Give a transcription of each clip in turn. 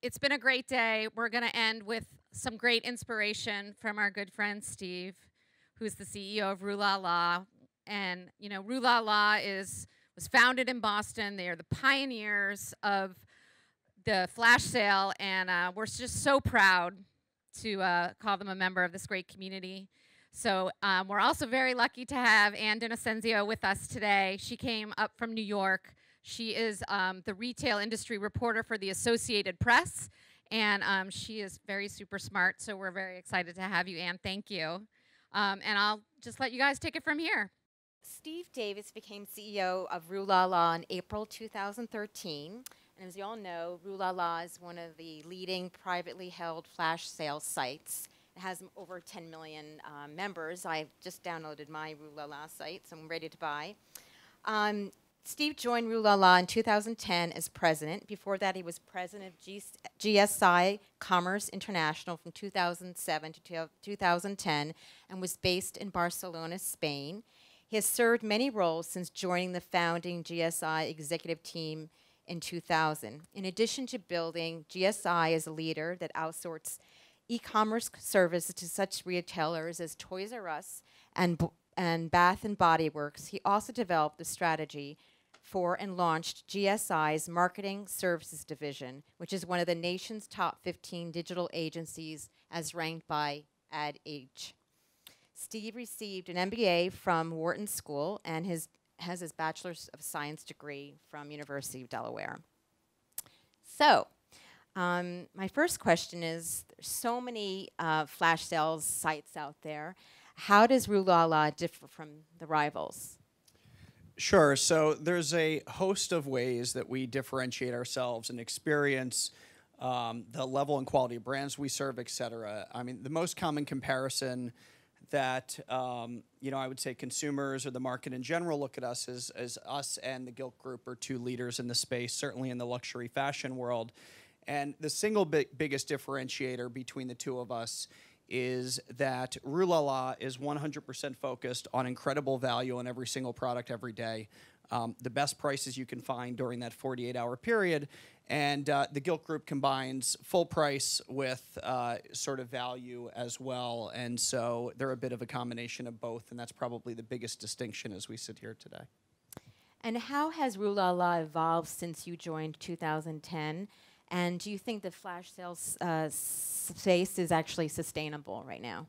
it's been a great day. We're going to end with some great inspiration from our good friend Steve, who's the CEO of Rue La La. And, you know, Rue La La was founded in Boston. They are the pioneers of the flash sale, and we're just so proud to call them a member of this great community. So we're also very lucky to have Ann D'Innocencio with us today. She came up from New York. She is the retail industry reporter for the Associated Press, and she is very super smart, so we're very excited to have you, Ann. Thank you. And I'll just let you guys take it from here. Steve Davis became CEO of Rue La La in April 2013. And as you all know, Rue La La is one of the leading privately held flash sale sites. It has over 10 million members. I've just downloaded my Rue La La site, so I'm ready to buy. Steve joined Rue La La in 2010 as president. Before that, he was president of GSI Commerce International from 2007 to 2010 and was based in Barcelona, Spain. He has served many roles since joining the founding GSI executive team in 2000. In addition to building GSI as a leader that outsources e-commerce services to such retailers as Toys R Us and Bath and Body Works, he also developed the strategy for and launched GSI's Marketing Services Division, which is one of the nation's top 15 digital agencies as ranked by Ad Age. Steve received an MBA from Wharton School and has his Bachelor's of Science degree from University of Delaware. So, my first question is, there's so many flash sales sites out there. How does Rue La La differ from the rivals? Sure. So there's a host of ways that we differentiate ourselves and experience the level and quality of brands we serve, et cetera. I mean, the most common comparison that I would say consumers or the market in general look at us as us and the Gilt Group are two leaders in the space, certainly in the luxury fashion world. And the single biggest differentiator between the two of us is that Rue La La is 100% focused on incredible value on every single product every day, the best prices you can find during that 48-hour period. And the Gilt Group combines full price with sort of value as well. And so they're a bit of a combination of both, and that's probably the biggest distinction as we sit here today. And how has Rue La La evolved since you joined 2010? And do you think the flash sales space is actually sustainable right now?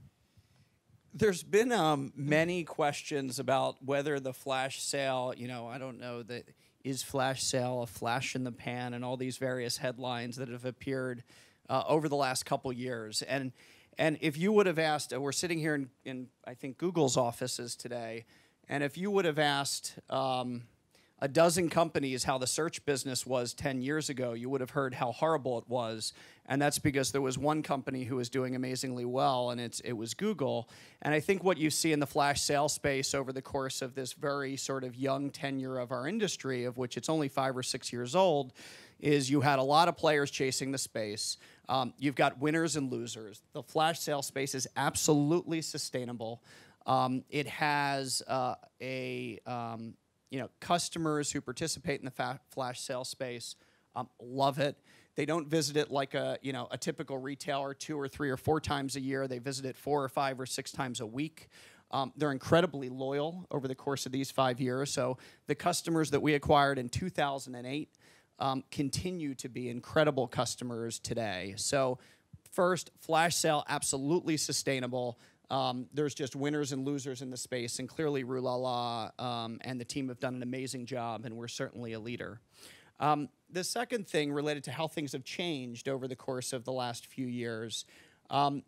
There's been many questions about whether the flash sale, I don't know that. Is flash sale a flash in the pan, and all these various headlines that have appeared over the last couple years. And if you would have asked, we're sitting here in I think Google's offices today, and if you would have asked a dozen companies how the search business was 10 years ago, you would have heard how horrible it was. And that's because there was one company who was doing amazingly well, and it was Google. And I think what you see in the flash sale space over the course of this very sort of young tenure of our industry, of which it's only 5 or 6 years old, is you had a lot of players chasing the space. You've got winners and losers. The flash sale space is absolutely sustainable. It has customers who participate in the flash sale space love it. They don't visit it like a typical retailer 2 or 3 or 4 times a year. They visit it 4 or 5 or 6 times a week. They're incredibly loyal over the course of these 5 years. So the customers that we acquired in 2008 continue to be incredible customers today. So first, flash sale, absolutely sustainable. There's just winners and losers in the space, and clearly Rue La La and the team have done an amazing job, and we're certainly a leader. The second thing related to how things have changed over the course of the last few years, we're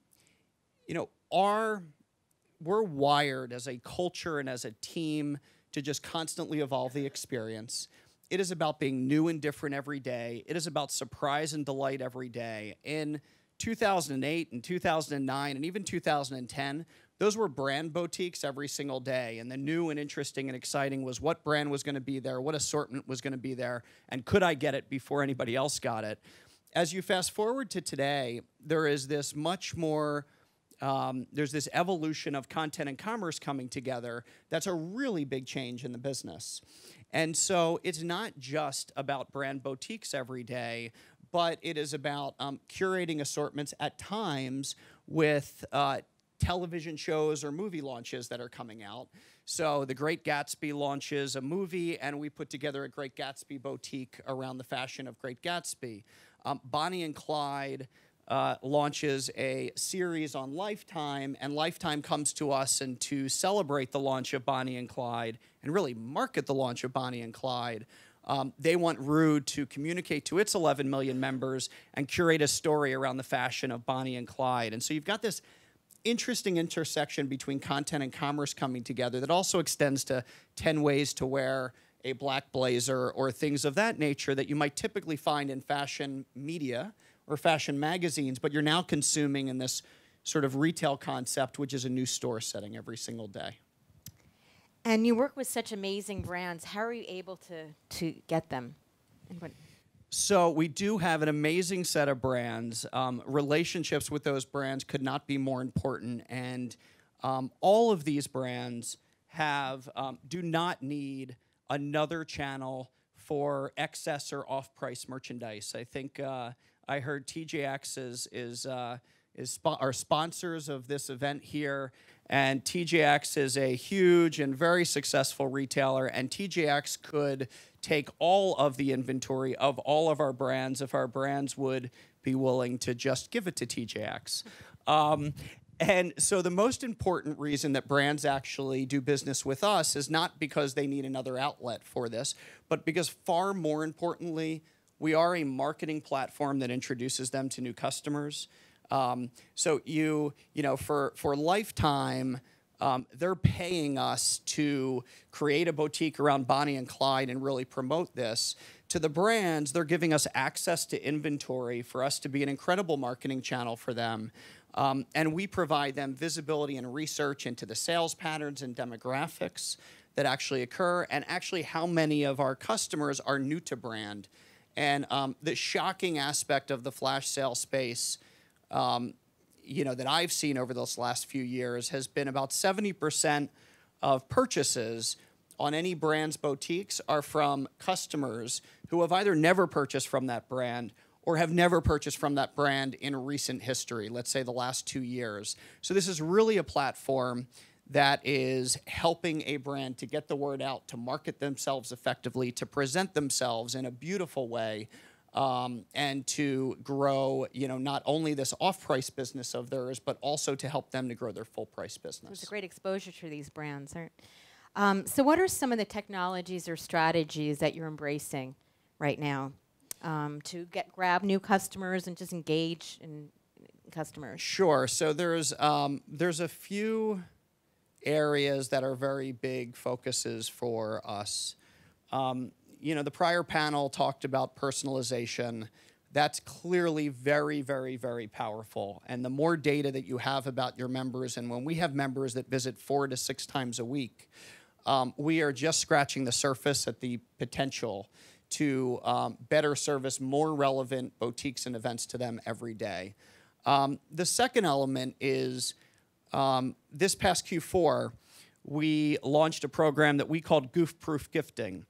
wired as a culture and as a team to just constantly evolve the experience. It is about being new and different every day. It is about surprise and delight every day. In 2008 and 2009 and even 2010, those were brand boutiques every single day. And the new and interesting and exciting was what brand was going to be there, what assortment was going to be there, and could I get it before anybody else got it. As you fast forward to today, there is this much more, there's this evolution of content and commerce coming together that's a really big change in the business. And so it's not just about brand boutiques every day, but it is about curating assortments at times with television shows or movie launches that are coming out. So The Great Gatsby launches a movie, and we put together a Great Gatsby boutique around the fashion of Great Gatsby. Bonnie and Clyde launches a series on Lifetime, and Lifetime comes to us and to celebrate the launch of Bonnie and Clyde and really market the launch of Bonnie and Clyde. They want Rue to communicate to its 11 million members and curate a story around the fashion of Bonnie and Clyde. And so you've got this interesting intersection between content and commerce coming together that also extends to 10 ways to wear a black blazer or things of that nature that you might typically find in fashion media or fashion magazines, but you're now consuming in this sort of retail concept, which is a new store setting every single day. And you work with such amazing brands. How are you able to get them? So we do have an amazing set of brands. Relationships with those brands could not be more important. And all of these brands do not need another channel for excess or off-price merchandise. I think I heard TJX are sponsors of this event here, and TJX is a huge and very successful retailer, and TJX could take all of the inventory of all of our brands if our brands would be willing to just give it to TJX. And so the most important reason that brands actually do business with us is not because they need another outlet for this, but because far more importantly, we are a marketing platform that introduces them to new customers. So for Lifetime, they're paying us to create a boutique around Bonnie and Clyde and really promote this. To the brands, they're giving us access to inventory for us to be an incredible marketing channel for them. And we provide them visibility and research into the sales patterns and demographics that actually occur, and actually how many of our customers are new to brand. And the shocking aspect of the flash sale space that I've seen over those last few years has been about 70% of purchases on any brand's boutiques are from customers who have either never purchased from that brand or have never purchased from that brand in recent history, let's say the last 2 years. So this is really a platform that is helping a brand to get the word out, to market themselves effectively, to present themselves in a beautiful way, and to grow, not only this off-price business of theirs, but also to help them to grow their full-price business. It's a great exposure to these brands, aren't? So what are some of the technologies or strategies that you're embracing right now to grab new customers and just engage in customers? Sure. So there's a few areas that are very big focuses for us. The prior panel talked about personalization. That's clearly very, very, very powerful. And the more data that you have about your members, and when we have members that visit 4 to 6 times a week, we are just scratching the surface at the potential to better service more relevant boutiques and events to them every day. The second element is this past Q4, we launched a program that we called Goof-Proof Gifting.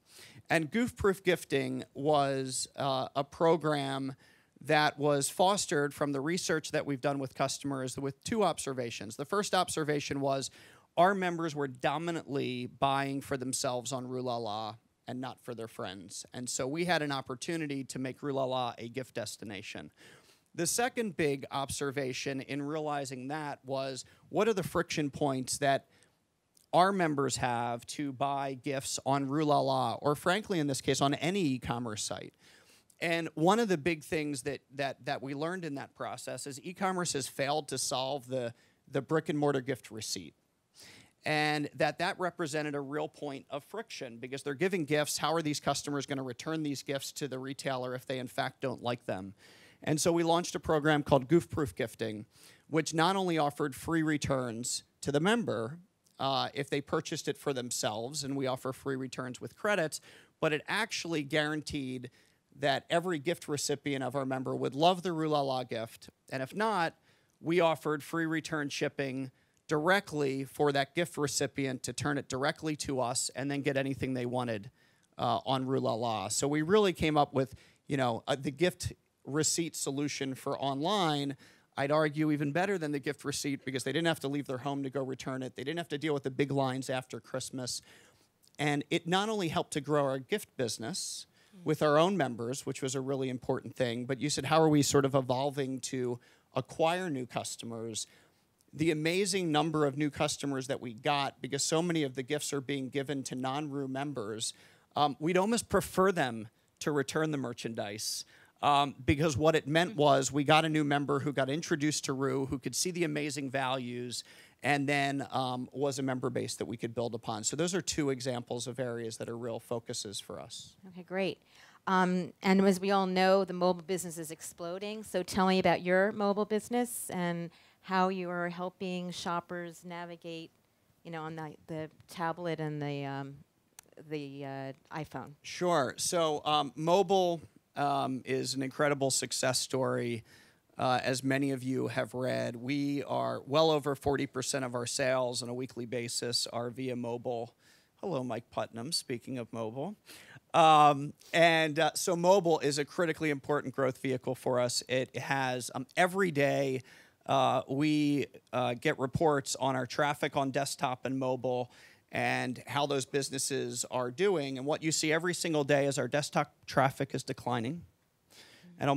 And Goof-Proof Gifting was a program that was fostered from the research that we've done with customers with 2 observations. The first observation was our members were dominantly buying for themselves on Rue La La and not for their friends. And so we had an opportunity to make Rue La La a gift destination. The second big observation in realizing that was, what are the friction points that our members have to buy gifts on Rue La La, or frankly, in this case, on any e-commerce site? And one of the big things that we learned in that process is e-commerce has failed to solve the brick and mortar gift receipt. And that represented a real point of friction because they're giving gifts. How are these customers going to return these gifts to the retailer if they in fact don't like them? And so we launched a program called Goof-Proof Gifting, which not only offered free returns to the member if they purchased it for themselves, and we offer free returns with credits, but it actually guaranteed that every gift recipient of our member would love the Rue La La gift. And if not, we offered free return shipping directly for that gift recipient to turn it directly to us and then get anything they wanted on Rue La La. So we really came up with, the gift receipt solution for online. I'd argue even better than the gift receipt because they didn't have to leave their home to go return it. They didn't have to deal with the big lines after Christmas. And it not only helped to grow our gift business with our own members, which was a really important thing, but you said, how are we sort of evolving to acquire new customers? The amazing number of new customers that we got, because so many of the gifts are being given to non-Rue members, we'd almost prefer them to return the merchandise. Because what it meant was we got a new member who got introduced to Rue, who could see the amazing values, and then was a member base that we could build upon. So those are two examples of areas that are real focuses for us. Okay, great. And as we all know, the mobile business is exploding. So tell me about your mobile business and how you are helping shoppers navigate, you know, on the tablet and the iPhone. Sure. So mobile is an incredible success story. As many of you have read, we are well over 40% of our sales on a weekly basis are via mobile. Hello, Mike Putnam, speaking of mobile. So mobile is a critically important growth vehicle for us. It has, every day, we get reports on our traffic on desktop and mobile and how those businesses are doing. And what you see every single day is our desktop traffic is declining, and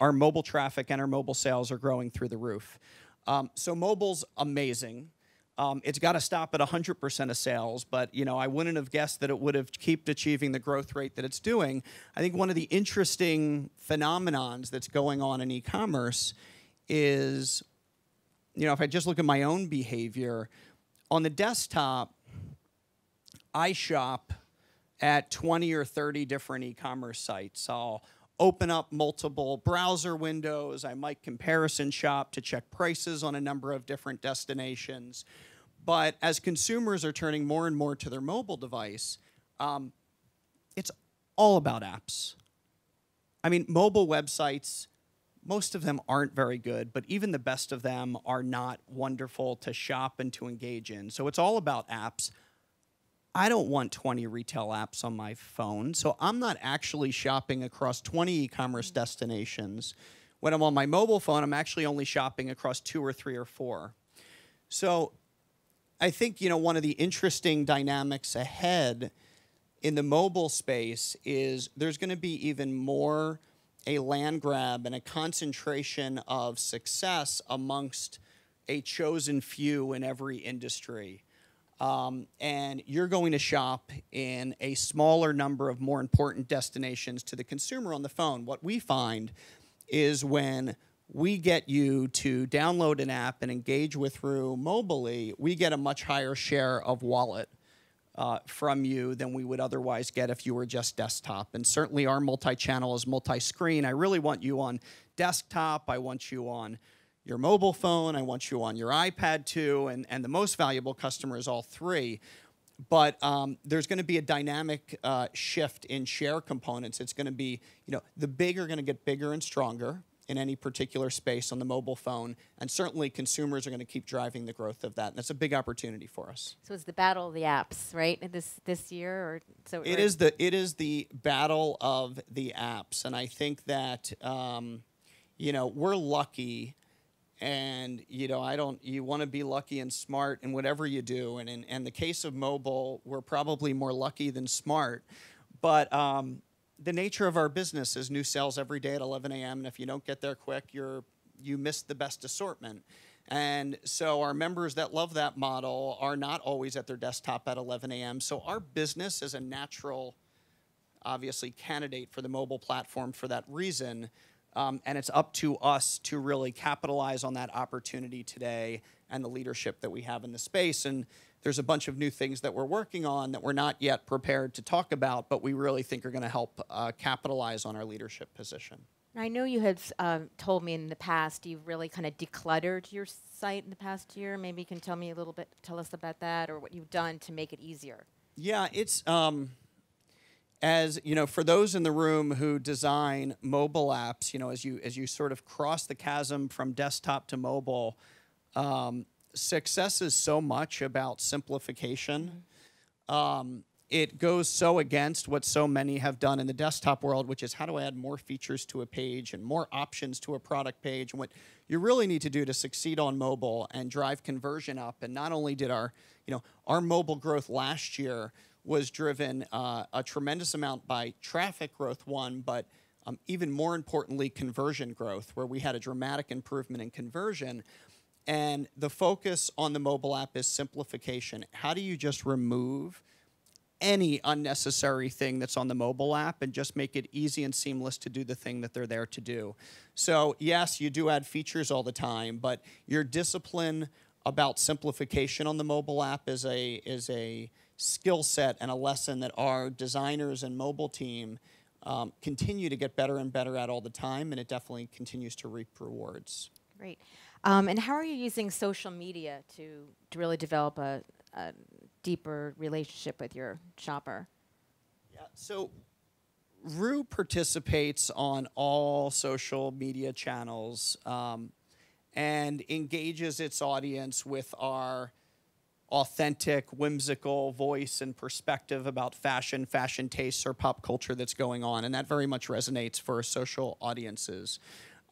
our mobile traffic and our mobile sales are growing through the roof. So mobile's amazing. It's got to stop at 100% of sales, but you know, I wouldn't have guessed that it would have kept achieving the growth rate that it's doing. I think one of the interesting phenomenons that's going on in e-commerce is, you know, if I just look at my own behavior, on the desktop, I shop at 20 or 30 different e-commerce sites. I'll open up multiple browser windows. I might comparison shop to check prices on a number of different destinations. But as consumers are turning more and more to their mobile device, it's all about apps. I mean, mobile websites, most of them aren't very good, but even the best of them are not wonderful to shop and to engage in. So it's all about apps. I don't want 20 retail apps on my phone, so I'm not actually shopping across 20 e-commerce destinations. When I'm on my mobile phone, I'm actually only shopping across 2 or 3 or 4. So I think, you know, one of the interesting dynamics ahead in the mobile space is there's going to be even more a land grab and a concentration of success amongst a chosen few in every industry. And you're going to shop in a smaller number of more important destinations to the consumer on the phone. What we find is when we get you to download an app and engage with Rue mobily, we get a much higher share of wallet from you than we would otherwise get if you were just desktop. And certainly our multi-channel is multi-screen. I really want you on desktop. I want you on your mobile phone, I want you on your iPad too, and the most valuable customer is all three. But there's going to be a dynamic shift in share components. It's going to be, you know, the big are going to get bigger and stronger in any particular space on the mobile phone, and certainly consumers are going to keep driving the growth of that. And that's a big opportunity for us. So it's the battle of the apps, right? This year, or so it is the battle of the apps, and I think that you know, we're lucky. And, you know, you want to be lucky and smart in whatever you do. And in the case of mobile, we're probably more lucky than smart. But the nature of our business is new sales every day at 11 a.m. And if you don't get there quick, you miss the best assortment. And so our members that love that model are not always at their desktop at 11 a.m. So our business is a natural, obviously, candidate for the mobile platform for that reason. And it's up to us to really capitalize on that opportunity today and the leadership that we have in the space. And there's a bunch of new things that we're working on that we're not yet prepared to talk about, but we really think are going to help capitalize on our leadership position. I know you had told me in the past you've really kind of decluttered your site in the past year. Maybe you can tell us about that, or what you've done to make it easier. Yeah, it's as you know, for those in the room who design mobile apps, you know, as you sort of cross the chasm from desktop to mobile, success is so much about simplification. it goes so against what so many have done in the desktop world, which is how do I add more features to a page and more options to a product page. And what you really need to do to succeed on mobile and drive conversion up. And not only did our mobile growth last year was driven a tremendous amount by traffic growth, one, but even more importantly, conversion growth, where we had a dramatic improvement in conversion. And the focus on the mobile app is simplification. How do you just remove any unnecessary thing that's on the mobile app and just make it easy and seamless to do the thing that they're there to do? So yes, you do add features all the time, but your discipline about simplification on the mobile app is a skill set and a lesson that our designers and mobile team continue to get better and better at all the time, and it definitely continues to reap rewards. Great. And how are you using social media to really develop a deeper relationship with your shopper? Yeah, so Rue participates on all social media channels and engages its audience with our authentic, whimsical voice and perspective about fashion tastes, or pop culture that's going on, and that very much resonates for social audiences.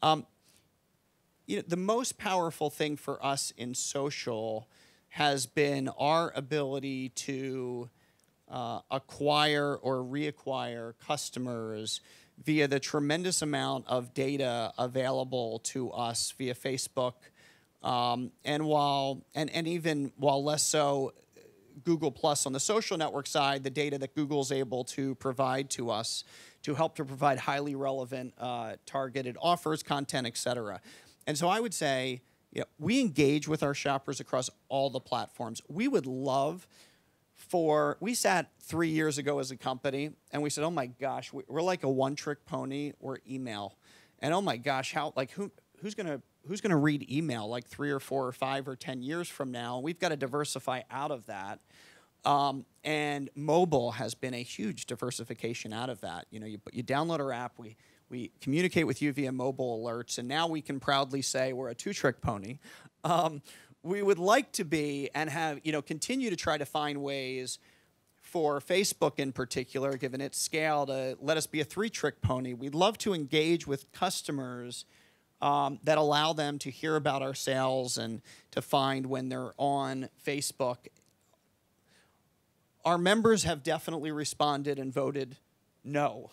The most powerful thing for us in social has been our ability to acquire or reacquire customers via the tremendous amount of data available to us via Facebook, and even while less so Google Plus on the social network side, the data that Google's able to provide to us to help to provide highly relevant targeted offers, content, et cetera. And so I would say, we engage with our shoppers across all the platforms. We would love we sat 3 years ago as a company and we said, oh my gosh, we're like a one-trick pony or email. And oh my gosh, who's gonna read email like 3 or 4 or 5 or 10 years from now? We've got to diversify out of that. And mobile has been a huge diversification out of that. You download our app, we communicate with you via mobile alerts, and now we can proudly say we're a two-trick pony. We would like to be and have, continue to try to find ways for Facebook in particular, given its scale, to let us be a three-trick pony. We'd love to engage with customers that allow them to hear about our sales and to find when they're on Facebook. Our members have definitely responded and voted no.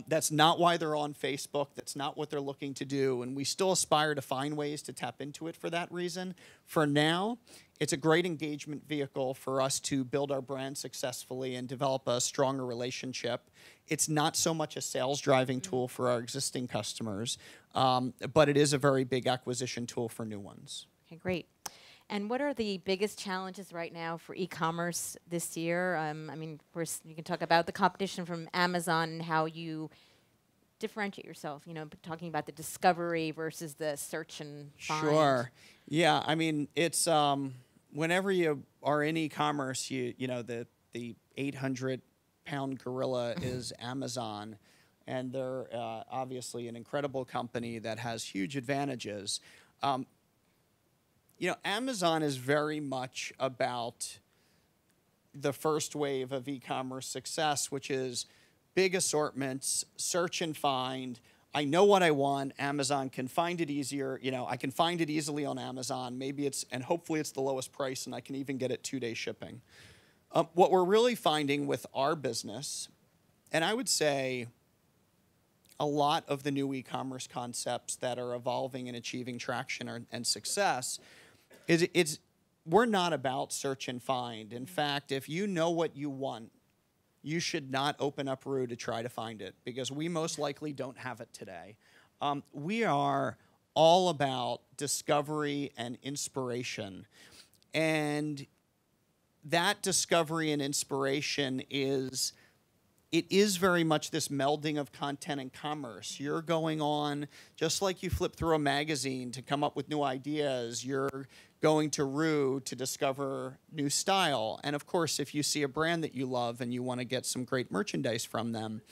That's not why they're on Facebook. That's not what they're looking to do. And we still aspire to find ways to tap into it for that reason. For now, it's a great engagement vehicle for us to build our brand successfully and develop a stronger relationship. It's not so much a sales driving tool for our existing customers, but it is a very big acquisition tool for new ones. Okay, great. And what are the biggest challenges right now for e-commerce this year? Of course, you can talk about the competition from Amazon and how you differentiate yourself, talking about the discovery versus the search and find. Sure. Yeah, it's whenever you are in e-commerce, the 800-pound gorilla is Amazon, and they're obviously an incredible company that has huge advantages. Amazon is very much about the first wave of e-commerce success, which is big assortments, search and find. I know what I want. Amazon can find it easier. I can find it easily on Amazon. And hopefully it's the lowest price, and I can even get it 2-day shipping. What we're really finding with our business, and I would say a lot of the new e-commerce concepts that are evolving and achieving traction and success, we're not about search and find. In fact, if you know what you want, you should not open up Rue to try to find it, because we most likely don't have it today. We are all about discovery and inspiration. And that discovery and inspiration is very much this melding of content and commerce. You're going on, just like you flip through a magazine to come up with new ideas, you're going to Rue to discover new style. And of course, if you see a brand that you love and you want to get some great merchandise from them.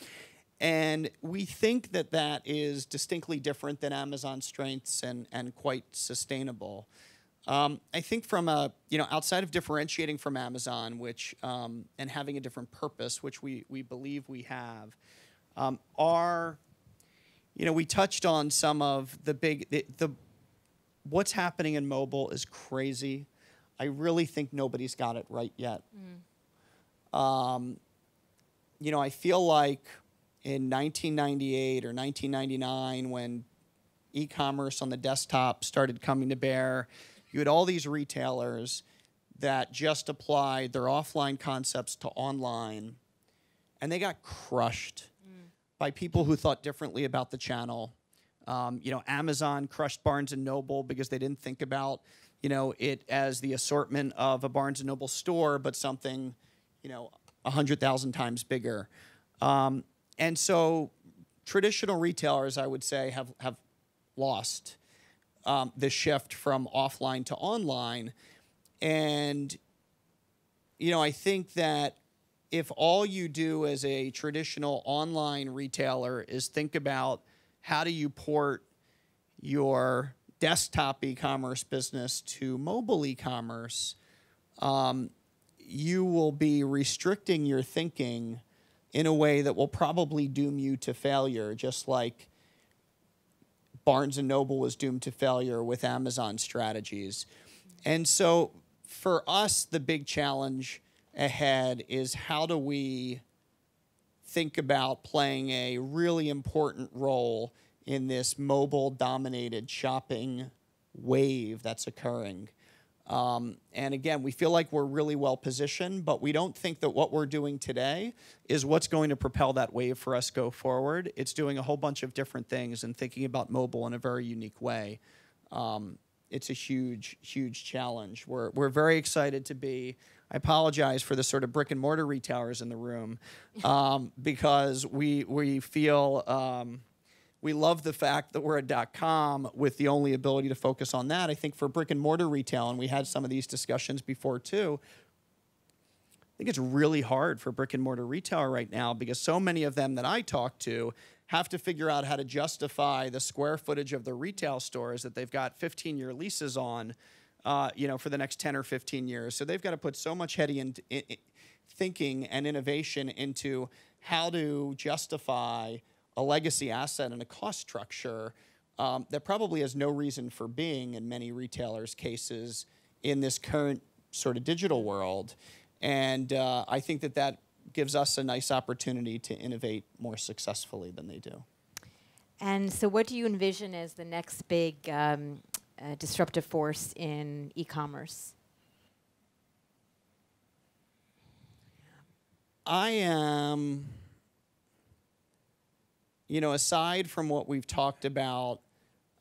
And we think that is distinctly different than Amazon's strengths and quite sustainable. I think from a, outside of differentiating from Amazon, which, and having a different purpose, which we believe we have, we touched on some of the what's happening in mobile is crazy. I really think nobody's got it right yet. I feel like in 1998 or 1999, when e-commerce on the desktop started coming to bear, you had all these retailers that just applied their offline concepts to online, and they got crushed by people who thought differently about the channel. Amazon crushed Barnes & Noble because they didn't think about, it as the assortment of a Barnes & Noble store, but something, 100,000 times bigger. And so traditional retailers, I would say, have lost the shift from offline to online. And, I think that if all you do as a traditional online retailer is think about how do you port your desktop e-commerce business to mobile e-commerce, you will be restricting your thinking in a way that will probably doom you to failure, just like Barnes & Noble was doomed to failure with Amazon strategies. And so for us, the big challenge ahead is how do we think about playing a really important role in this mobile-dominated shopping wave that's occurring. And again, we feel like we're really well positioned, but we don't think that what we're doing today is what's going to propel that wave for us go forward. It's doing a whole bunch of different things and thinking about mobile in a very unique way. It's a huge, huge challenge. We're very excited to be. I apologize for the sort of brick and mortar retailers in the room because we feel we love the fact that we're a .com with the only ability to focus on that. I think for brick and mortar retail, and we had some of these discussions before too, I think it's really hard for brick and mortar retailer right now because so many of them that I talk to have to figure out how to justify the square footage of the retail stores that they've got 15-year leases on, for the next 10 or 15 years. So they've got to put so much heady thinking and innovation into how to justify a legacy asset and a cost structure that probably has no reason for being in many retailers' cases in this current sort of digital world. And I think that gives us a nice opportunity to innovate more successfully than they do. And so what do you envision as the next big disruptive force in e-commerce? I am, aside from what we've talked about,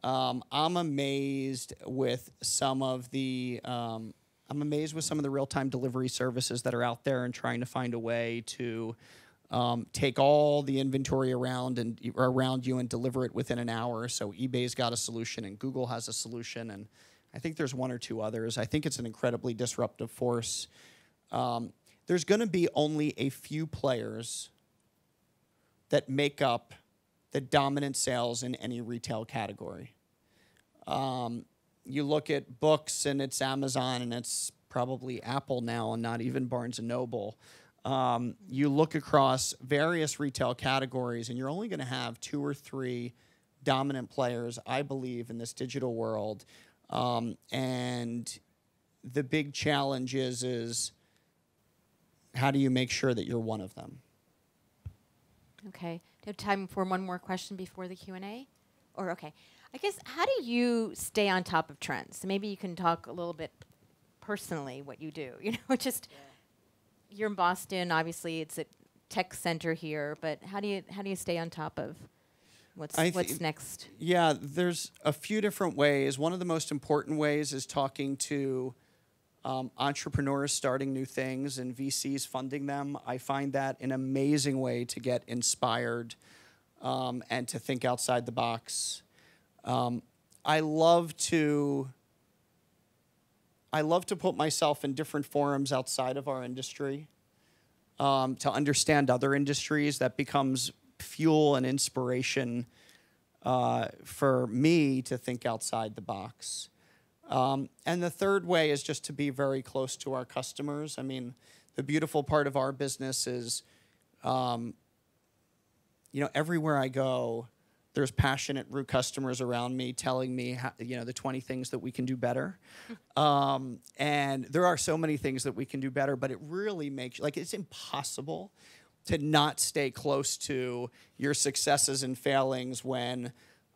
I'm amazed with some of the real-time delivery services that are out there and trying to find a way to take all the inventory around you and deliver it within an hour. So eBay's got a solution and Google has a solution, and I think there's one or two others. I think it's an incredibly disruptive force. There's going to be only a few players that make up the dominant sales in any retail category. You look at books and it's Amazon and it's probably Apple now and not even Barnes & Noble. You look across various retail categories and you're only going to have 2 or 3 dominant players, I believe, in this digital world. And the big challenge is how do you make sure that you're one of them? Okay. Do you have time for one more question before the Q&A? Or okay. I guess, how do you stay on top of trends? So maybe you can talk a little bit personally what you do. You're in Boston, obviously it's a tech center here, but how do you stay on top of what's next? Yeah, there's a few different ways. One of the most important ways is talking to entrepreneurs starting new things and VCs funding them. I find that an amazing way to get inspired and to think outside the box. I love to put myself in different forums outside of our industry to understand other industries. That becomes fuel and inspiration for me to think outside the box. And the third way is just to be very close to our customers. I mean, the beautiful part of our business is, everywhere I go, there's passionate Root customers around me telling me, the 20 things that we can do better. And there are so many things that we can do better, but it really makes, it's impossible to not stay close to your successes and failings when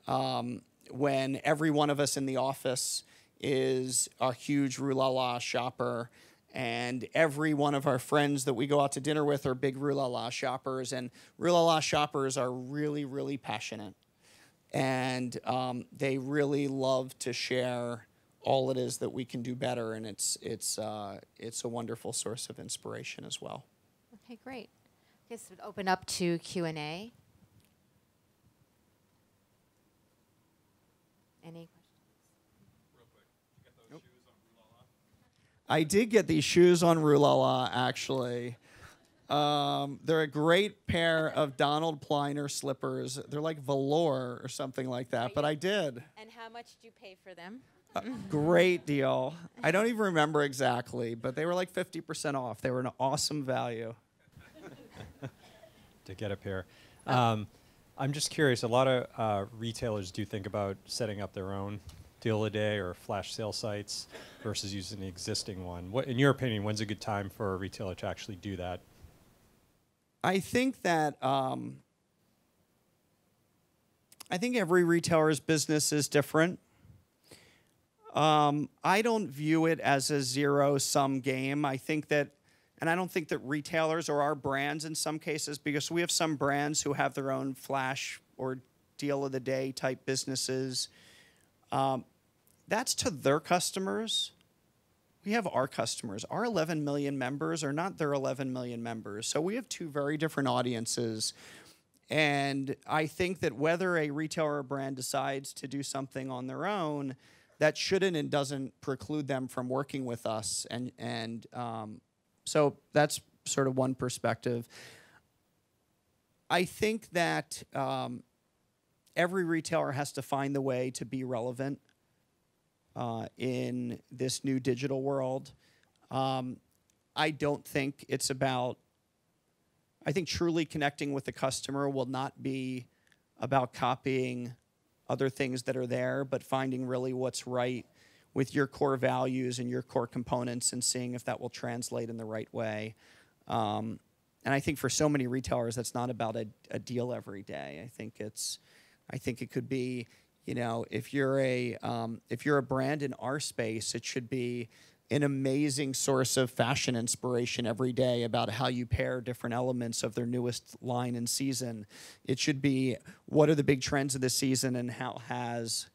every one of us in the office is a huge Rue La La shopper, and every one of our friends that we go out to dinner with are big Rue La La shoppers, and Rue La La shoppers are really, really passionate, and they really love to share all it is that we can do better, and it's a wonderful source of inspiration as well. Okay, great. I guess we'd open up to Q&A. Any questions? I did get these shoes on Rue La La, actually. They're a great pair of Donald Pliner slippers. They're like velour or something like that, but I did. And how much did you pay for them? Great deal. I don't even remember exactly, but they were like 50% off. They were an awesome value. To get a pair. I'm just curious, a lot of retailers do think about setting up their own deal of the day or flash sale sites versus using the existing one. What, in your opinion, when's a good time for a retailer to actually do that? I think that I think every retailer's business is different. I don't view it as a zero-sum game. I think that, and I don't think that retailers or our brands in some cases, because we have some brands who have their own flash or deal of the day type businesses, that's to their customers. We have our customers. Our 11 million members are not their 11 million members. So we have two very different audiences. And I think that whether a retailer or brand decides to do something on their own, that shouldn't and doesn't preclude them from working with us. And so that's sort of one perspective. I think that every retailer has to find the way to be relevant in this new digital world. I don't think it's about, I think truly connecting with the customer will not be about copying other things that are there, but finding really what's right with your core values and your core components and seeing if that will translate in the right way. And I think for so many retailers, that's not about a deal every day. I think it could be, if you're a brand in our space, it should be an amazing source of fashion inspiration every day about how you pair different elements of their newest line and season. It should be, what are the big trends of the season and how has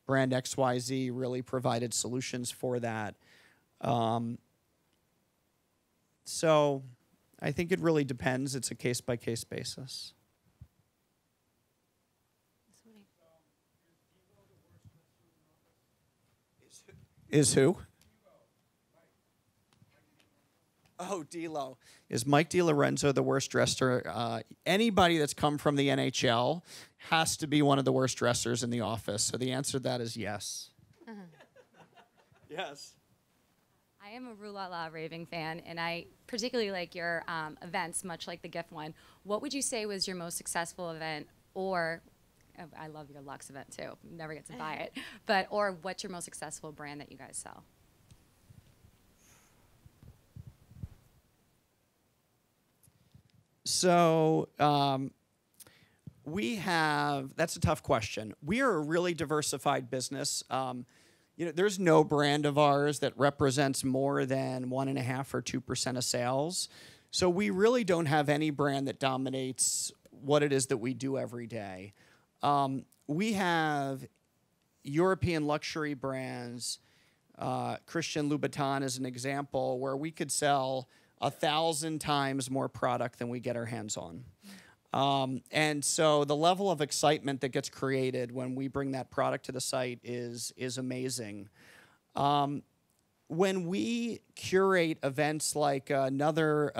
brand XYZ really provided solutions for that? So I think it really depends. It's a case-by-case basis. Is who? Oh, D'Lo. Is Mike DiLorenzo the worst dresser? Anybody that's come from the NHL has to be one of the worst dressers in the office. So the answer to that is yes. Yes. I am a Rue La La raving fan, and I particularly like your events, much like the gift one. What would you say was your most successful event, or I love your Luxe event too. Never get to buy it, or what's your most successful brand that you guys sell? So that's a tough question. We are a really diversified business. There's no brand of ours that represents more than 1.5% or 2% of sales. So we really don't have any brand that dominates what it is that we do every day. We have European luxury brands, Christian Louboutin as an example, where we could sell 1,000 times more product than we get our hands on. And so the level of excitement that gets created when we bring that product to the site is amazing. When we curate events, like another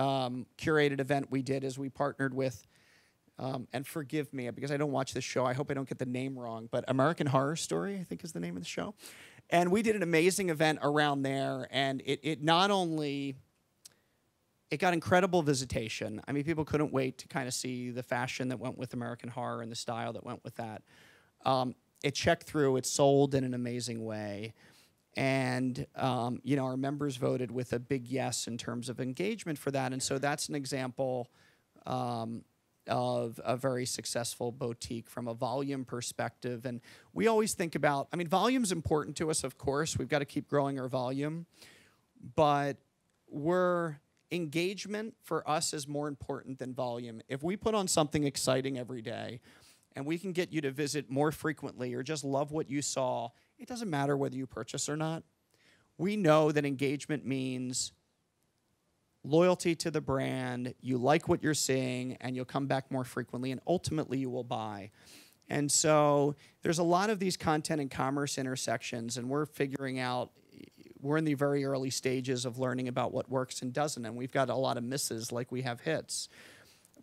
curated event we did is we partnered with, and forgive me because I don't watch this show, I hope I don't get the name wrong, but American Horror Story, I think is the name of the show. And we did an amazing event around there, and it not only, it got incredible visitation. I mean, people couldn't wait to kind of see the fashion that went with American Horror and the style that went with that. It checked through, it sold in an amazing way. And, you know, our members voted with a big yes in terms of engagement for that. And so that's an example of a very successful boutique from a volume perspective. And we always think about, I mean, volume's important to us, of course. We've got to keep growing our volume. But engagement for us is more important than volume. If we put on something exciting every day and we can get you to visit more frequently or just love what you saw, it doesn't matter whether you purchase or not. We know that engagement means loyalty to the brand, you like what you're seeing, and you'll come back more frequently, and ultimately you will buy. And so there's a lot of these content and commerce intersections, and we're figuring out, we're in the very early stages of learning about what works and doesn't, and we've got a lot of misses like we have hits.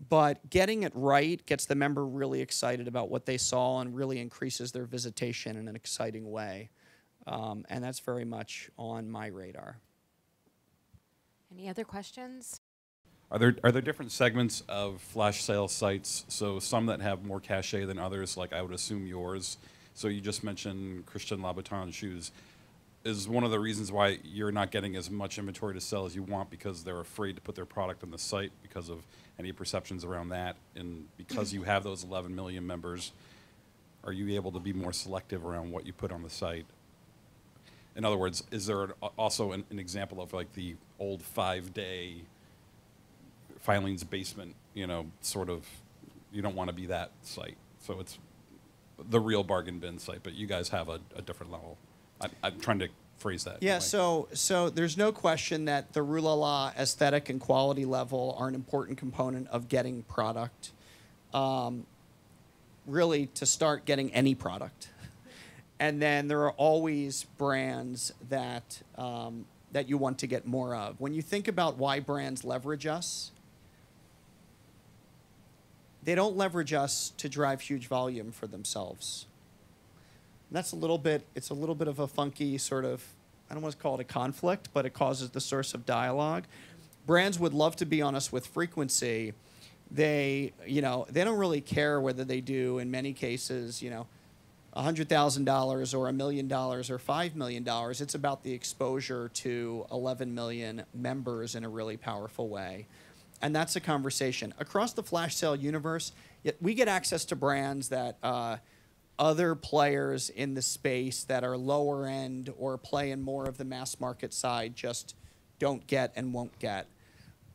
But getting it right gets the member really excited about what they saw and really increases their visitation in an exciting way. And that's very much on my radar. Any other questions? Are there different segments of flash sale sites? So some that have more cachet than others, like I would assume yours. So you just mentioned Christian Louboutin shoes. Is one of the reasons why you're not getting as much inventory to sell as you want because they're afraid to put their product on the site because of any perceptions around that? And because you have those 11 million members, are you able to be more selective around what you put on the site? In other words, is there also an example of like the old 5-day filings basement, you know, sort of, you don't want to be that site. So it's the real bargain bin site, but you guys have a different level. I'm trying to phrase that. Yeah, so there's no question that the Rue La La aesthetic and quality level are an important component of getting product, really to start getting any product. And then there are always brands that, that you want to get more of. When you think about why brands leverage us, they don't leverage us to drive huge volume for themselves. And that's it's a little bit of a funky sort of, I don't want to call it a conflict, but it causes the source of dialogue. Brands would love to be on us with frequency. They don't really care whether they do, in many cases, you know, $100,000 or $1 million or $5 million. It's about the exposure to 11 million members in a really powerful way. And that's a conversation. Across the flash sale universe, we get access to brands that other players in the space that are lower end or play in more of the mass market side just don't get and won't get.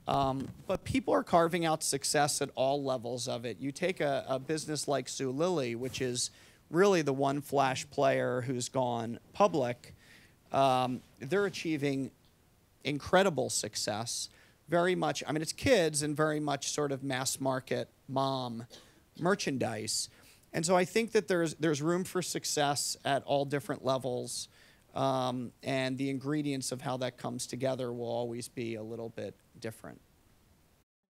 But people are carving out success at all levels of it. You take a business like Zulily, which is really the one flash player who's gone public. They're achieving incredible success. Very much, I mean, it's kids and very much sort of mass market mom merchandise. And so I think that there's room for success at all different levels. And the ingredients of how that comes together will always be a little bit different.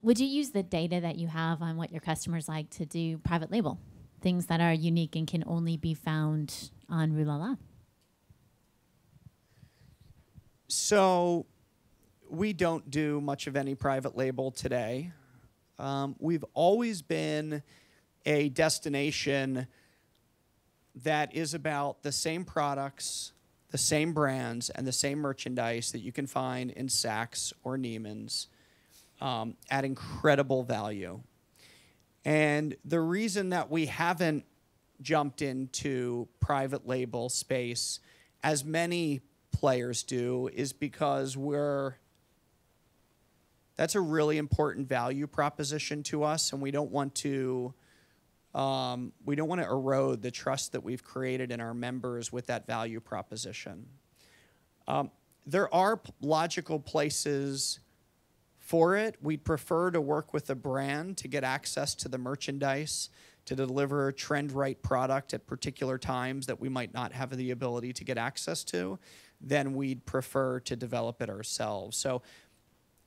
Would you use the data that you have on what your customers like to do private label? Things that are unique and can only be found on Rue La La? So we don't do much of any private label today. We've always been a destination that is about the same products, the same brands, and the same merchandise that you can find in Saks or Neiman's at incredible value. And the reason that we haven't jumped into private label space, as many players do, is because that's a really important value proposition to us, and we don't want to erode the trust that we've created in our members with that value proposition. There are logical places for it. We'd prefer to work with a brand to get access to the merchandise, to deliver trend-right product at particular times that we might not have the ability to get access to, then we'd prefer to develop it ourselves. So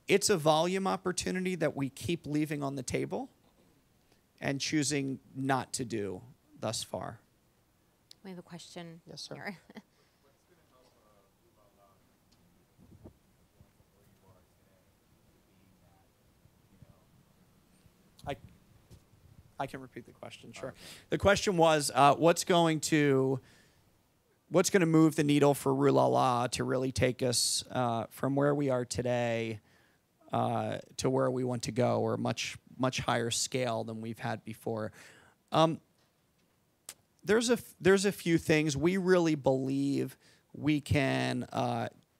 it's a volume opportunity that we keep leaving on the table and choosing not to do thus far. We have a question. Yes, sir. Here. What's going I can repeat the question, sure. The question was, what's going to move the needle for Rue La La to really take us from where we are today to where we want to go, or much higher scale than we've had before? There's a few things. We really believe we can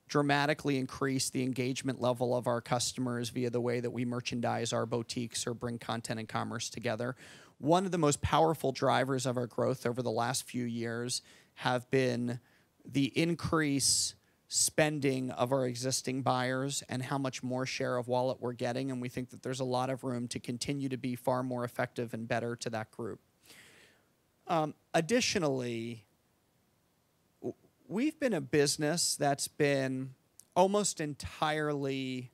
dramatically increase the engagement level of our customers via the way that we merchandise our boutiques or bring content and commerce together. One of the most powerful drivers of our growth over the last few years have been the increase spending of our existing buyers and how much more share of wallet we're getting, and we think that there's a lot of room to continue to be far more effective and better to that group. Additionally, we've been a business that's been almost entirely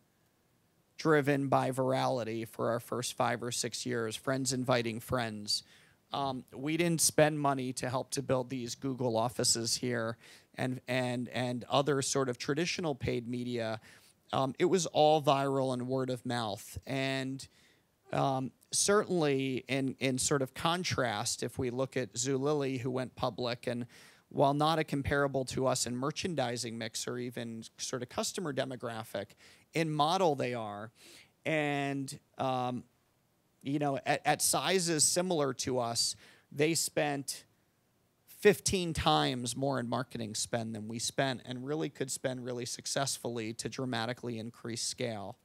driven by virality for our first 5 or 6 years, friends inviting friends. We didn't spend money to help to build these Google offices here and other sort of traditional paid media. It was all viral and word of mouth. And certainly in sort of contrast, if we look at Zulily, who went public, and while not a comparable to us in merchandising mix or even sort of customer demographic, in model they are. And, you know, at sizes similar to us, they spent 15 times more in marketing spend than we spent, and really could spend really successfully to dramatically increase scale.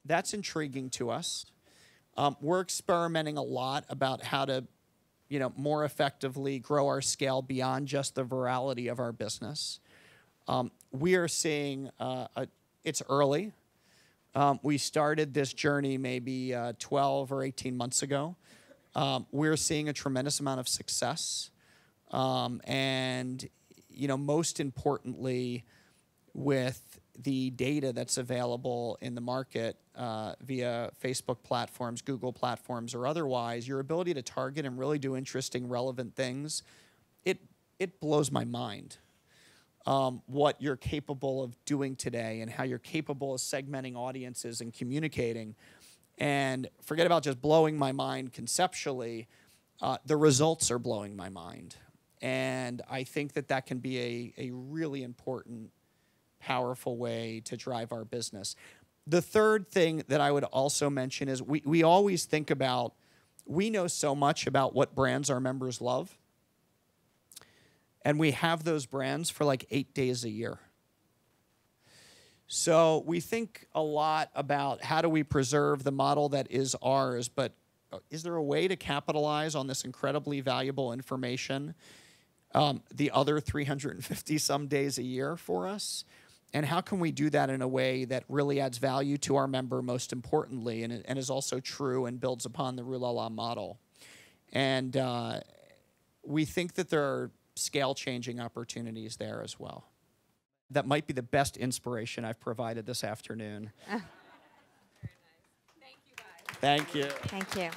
That's intriguing to us. We're experimenting a lot about how to, you know, more effectively grow our scale beyond just the virality of our business. We are seeing, it's early. We started this journey maybe 12 or 18 months ago. We're seeing a tremendous amount of success. And, you know, most importantly, with the data that's available in the market via Facebook platforms, Google platforms, or otherwise, your ability to target and really do interesting, relevant things, it blows my mind what you're capable of doing today and how you're capable of segmenting audiences and communicating. And forget about just blowing my mind conceptually, the results are blowing my mind. And I think that that can be a really important, powerful way to drive our business. The third thing that I would also mention is we always think about, we know so much about what brands our members love, and we have those brands for like 8 days a year. So we think a lot about how do we preserve the model that is ours, but is there a way to capitalize on this incredibly valuable information the other 350 some days a year for us? And how can we do that in a way that really adds value to our member, most importantly, and is also true and builds upon the Rue La La model? And we think that there are scale-changing opportunities there as well. That might be the best inspiration I've provided this afternoon. Very nice. Thank you, guys. Thank you. Thank you.